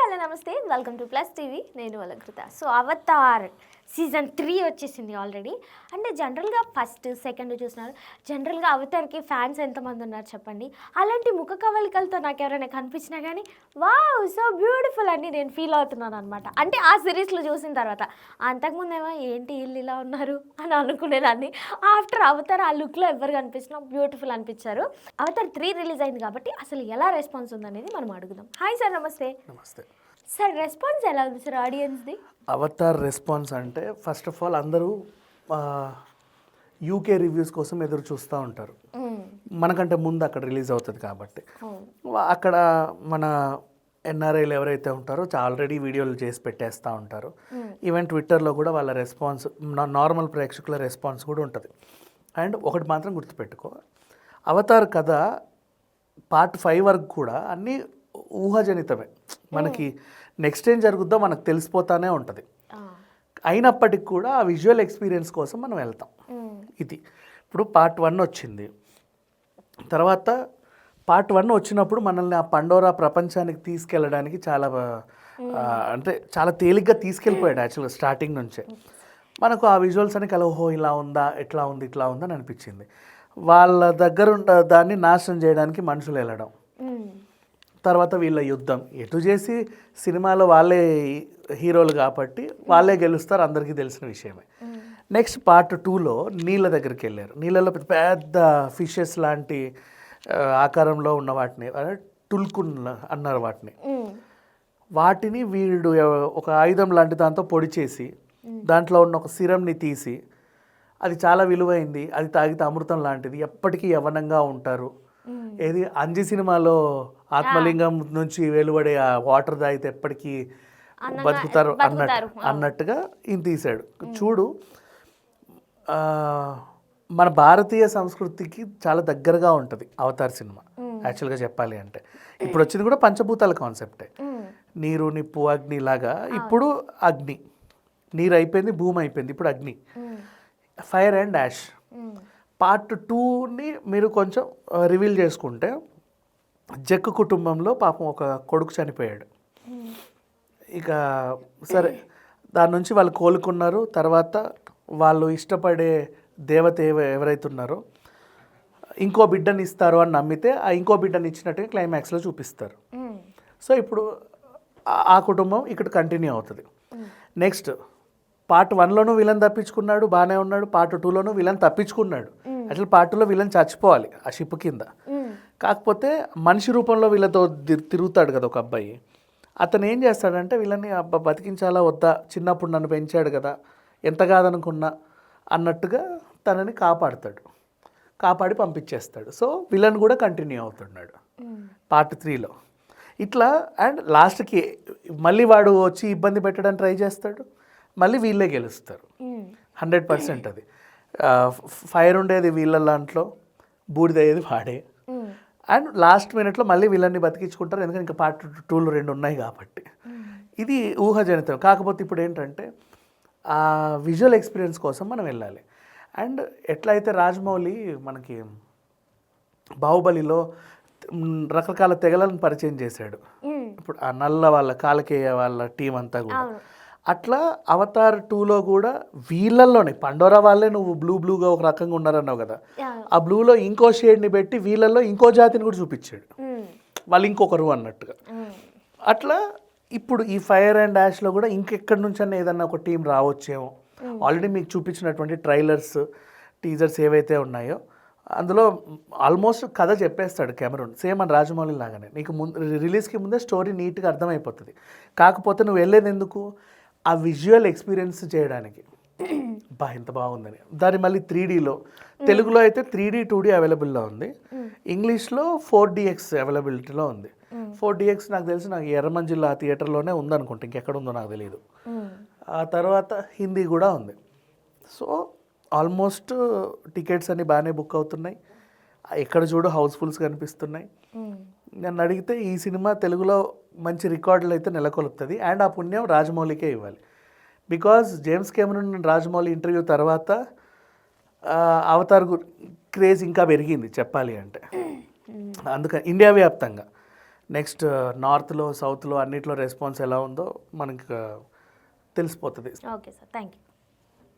Hello నమస్తే, welcome to plus TV. నేను Alankrita. So Avatar season 3 వచ్చేసింది ఆల్రెడీ. అంటే జనరల్గా ఫస్ట్ సెకండ్ చూసినారు. జనరల్గా అవతార్కి ఫ్యాన్స్ ఎంతమంది ఉన్నారు చెప్పండి. అలాంటి ముఖ కవలికలతో నాకు ఎవరైనా కనిపించినా కానీ వావ్ సో బ్యూటిఫుల్ అని నేను ఫీల్ అవుతున్నాను అనమాట. అంటే ఆ సిరీస్లో చూసిన తర్వాత. అంతకుముందేమో ఏంటి వీళ్ళు ఇలా ఉన్నారు అని అనుకునేదాన్ని. ఆఫ్టర్ అవతార్ ఆ లుక్లో ఎవరు కనిపించినా బ్యూటిఫుల్ అనిపించారు. అవతార్ 3 రిలీజ్ అయింది కాబట్టి అసలు ఎలా రెస్పాన్స్ ఉందనేది మనం అడుగుదాం. హాయ్ సార్, నమస్తే. నమస్తే సార్, రెస్పాన్స్ ఎలా ఉంది సార్ ఆడియన్స్ది? అవతార్ రెస్పాన్స్ అంటే ఫస్ట్ ఆఫ్ ఆల్ అందరూ యూకే రివ్యూస్ కోసం ఎదురు చూస్తూ ఉంటారు. మనకంటే ముందు అక్కడ రిలీజ్ అవుతుంది కాబట్టి అక్కడ మన ఎన్ఆర్ఐలు ఎవరైతే ఉంటారో ఆల్రెడీ వీడియోలు చేసి పెట్టేస్తూ ఉంటారు. ఈవెన్ ట్విట్టర్లో కూడా వాళ్ళ రెస్పాన్స్, నార్మల్ ప్రేక్షకుల రెస్పాన్స్ కూడా ఉంటుంది. అండ్ ఒకటి మాత్రం గుర్తుపెట్టుకో, అవతార్ కథ పార్ట్ 5 వరకు కూడా అన్నీ ఊహాజనితమే. మనకి నెక్స్ట్ ఏం జరుగుద్దో మనకు తెలిసిపోతానే ఉంటుంది. అయినప్పటికి కూడా ఆ విజువల్ ఎక్స్పీరియన్స్ కోసం మనం వెళ్తాం. ఇది ఇప్పుడు పార్ట్ 1 వచ్చింది. తర్వాత పార్ట్ 1 వచ్చినప్పుడు మనల్ని ఆ పండోరా ప్రపంచానికి తీసుకెళ్ళడానికి అంటే చాలా తేలిగ్గా తీసుకెళ్ళిపోయాడు యాక్చువల్గా స్టార్టింగ్ నుంచే. మనకు ఆ విజువల్స్ అని ఓహో ఇలా ఉందా, ఎట్లా ఉంది, ఇట్లా ఉందని అనిపించింది. వాళ్ళ దగ్గర దాన్ని నాశనం చేయడానికి మనుషులు వెళ్ళడం, తర్వాత వీళ్ళ యుద్ధం ఎటు చేసి సినిమాలో వాళ్ళే హీరోలు కాబట్టి వాళ్ళే గెలుస్తారు, అందరికీ తెలిసిన విషయమే. నెక్స్ట్ పార్ట్ 2లో నీళ్ళ దగ్గరికి వెళ్ళారు. నీళ్ళలో పెద్ద ఫిషెస్ లాంటి ఆకారంలో ఉన్న వాటిని టుల్కున్ అన్నారు. వాటిని వీడు ఒక ఆయుధం లాంటి దాంతో పొడి చేసి దాంట్లో ఉన్న ఒక సిరంని తీసి, అది చాలా విలువైంది, అది తాగితే అమృతం లాంటిది, ఎప్పటికీ యవ్వనంగా ఉంటారు. ఏది అంజి సినిమాలో ఆత్మలింగం నుంచి వెలువడే ఆ వాటర్ తాగితే ఎప్పటికీ బతుకుతారు అన్నట్టుగా ఈయన తీశాడు. చూడు, మన భారతీయ సంస్కృతికి చాలా దగ్గరగా ఉంటుంది అవతార్ సినిమా యాక్చువల్గా చెప్పాలి అంటే. ఇప్పుడు వచ్చింది కూడా పంచభూతాల కాన్సెప్టే. నీరు, నిప్పు, అగ్ని లాగా. ఇప్పుడు అగ్ని, నీరు అయిపోయింది, భూమి అయిపోయింది, ఇప్పుడు అగ్ని, ఫైర్ అండ్ యాష్. పార్ట్ 2ని మీరు కొంచెం రివీల్ చేసుకుంటే, జక్కు కుటుంబంలో పాపం ఒక కొడుకు చనిపోయాడు. ఇక సరే, దాని నుంచి వాళ్ళు కోలుకున్నారు. తర్వాత వాళ్ళు ఇష్టపడే దేవత ఎవరైతే ఉన్నారో ఇంకో బిడ్డని ఇస్తారు అని నమ్మితే ఆ ఇంకో బిడ్డని ఇచ్చినట్టుగా క్లైమాక్స్లో చూపిస్తారు. సో ఇప్పుడు ఆ కుటుంబం ఇక్కడ కంటిన్యూ అవుతుంది. నెక్స్ట్ పార్ట్ 1లోనూ విలన్ తప్పించుకున్నాడు, బాగానే ఉన్నాడు. పార్ట్ 2లోనూ విలన్ తప్పించుకున్నాడు. అసలు పార్ట్ 2లో విలన్ చచ్చిపోవాలి ఆ షిప్ కింద. కాకపోతే మనిషి రూపంలో వీళ్ళతో తిరుగుతాడు కదా ఒక అబ్బాయి. అతను ఏం చేస్తాడంటే వీళ్ళని బతికించాలా వద్దా, చిన్నప్పుడు నన్ను పెంచాడు కదా, ఎంత కాదనుకున్నా అన్నట్టుగా తనని కాపాడి పంపించేస్తాడు. సో విలన్ కూడా కంటిన్యూ అవుతున్నాడు పార్ట్ 3లో ఇట్లా. అండ్ లాస్ట్కి మళ్ళీ వాడు వచ్చి ఇబ్బంది పెట్టడానికి ట్రై చేస్తాడు, మళ్ళీ వీళ్ళే గెలుస్తారు 100%. అది ఫైర్ ఉండేది వీళ్ళ దాంట్లో, బూడిదయ్యేది వాడే. అండ్ లాస్ట్ మినిట్లో మళ్ళీ వీళ్ళని బతికించుకుంటారు, ఎందుకంటే ఇంకా పార్ట్ 2లో 2 ఉన్నాయి కాబట్టి. ఇది ఊహాజనితం. కాకపోతే ఇప్పుడు ఏంటంటే ఆ విజువల్ ఎక్స్పీరియన్స్ కోసం మనం వెళ్ళాలి. అండ్ ఎట్లయితే రాజమౌళి మనకి బాహుబలిలో రకరకాల తెగలను పరిచయం చేశాడు, ఇప్పుడు ఆ నల్ల వాళ్ళ కాలకేయ వాళ్ళ టీం అంతా కూడా, అట్లా అవతార్ 2లో కూడా వీళ్ళల్లోనే పండోరా వాళ్ళే నువ్వు బ్లూగా ఒక రకంగా ఉన్నారన్నావు కదా, ఆ బ్లూలో ఇంకో షేడ్ని పెట్టి వీళ్ళల్లో ఇంకో జాతిని కూడా చూపించాడు, వాళ్ళు ఇంకొకరు అన్నట్టుగా. అట్లా ఇప్పుడు ఈ ఫైర్ అండ్ యాష్లో కూడా ఇంకెక్కడి నుంచన్నా ఏదన్నా ఒక టీం రావచ్చేమో. ఆల్రెడీ మీకు చూపించినటువంటి ట్రైలర్స్, టీజర్స్ ఏవైతే ఉన్నాయో అందులో ఆల్మోస్ట్ కథ చెప్పేస్తాడు కెమెరాన్, సేమ్ అని రాజమౌళి లాగానే. నీకు రిలీజ్కి ముందే స్టోరీ నీట్గా అర్థమైపోతుంది. కాకపోతే నువ్వు వెళ్ళేది ఎందుకు, ఆ విజువల్ ఎక్స్పీరియన్స్ చేయడానికి. ఎంత బాగుందని. దాన్ని మళ్ళీ 3Dలో, తెలుగులో అయితే 3D 2D అవైలబుల్లో ఉంది, ఇంగ్లీష్లో 4DX అవైలబిలిటీలో ఉంది. 4DX నాకు తెలిసి నాకు ఎర్రమంజిల్లా థియేటర్లోనే ఉందనుకుంటా, ఇంకెక్కడ ఉందో నాకు తెలియదు. ఆ తర్వాత హిందీ కూడా ఉంది. సో ఆల్మోస్ట్ టికెట్స్ అన్నీ బాగానే బుక్ అవుతున్నాయి. ఎక్కడ చూడు హౌస్ఫుల్స్ కనిపిస్తున్నాయి. నన్ను అడిగితే ఈ సినిమా తెలుగులో మంచి రికార్డులు అయితే నెలకొల్పుతుంది. అండ్ ఆ పుణ్యం రాజమౌళికే ఇవ్వాలి. Because James Cameroon Rajamouli interview తర్వాత అవతార్ క్రేజ్ ఇంకా పెరిగింది చెప్పాలి అంటే. అందుకని ఇండియా వ్యాప్తంగా నెక్స్ట్ నార్త్లో సౌత్లో అన్నిట్లో రెస్పాన్స్ ఎలా ఉందో మనకు తెలిసిపోతుంది. Okay sir, thank you.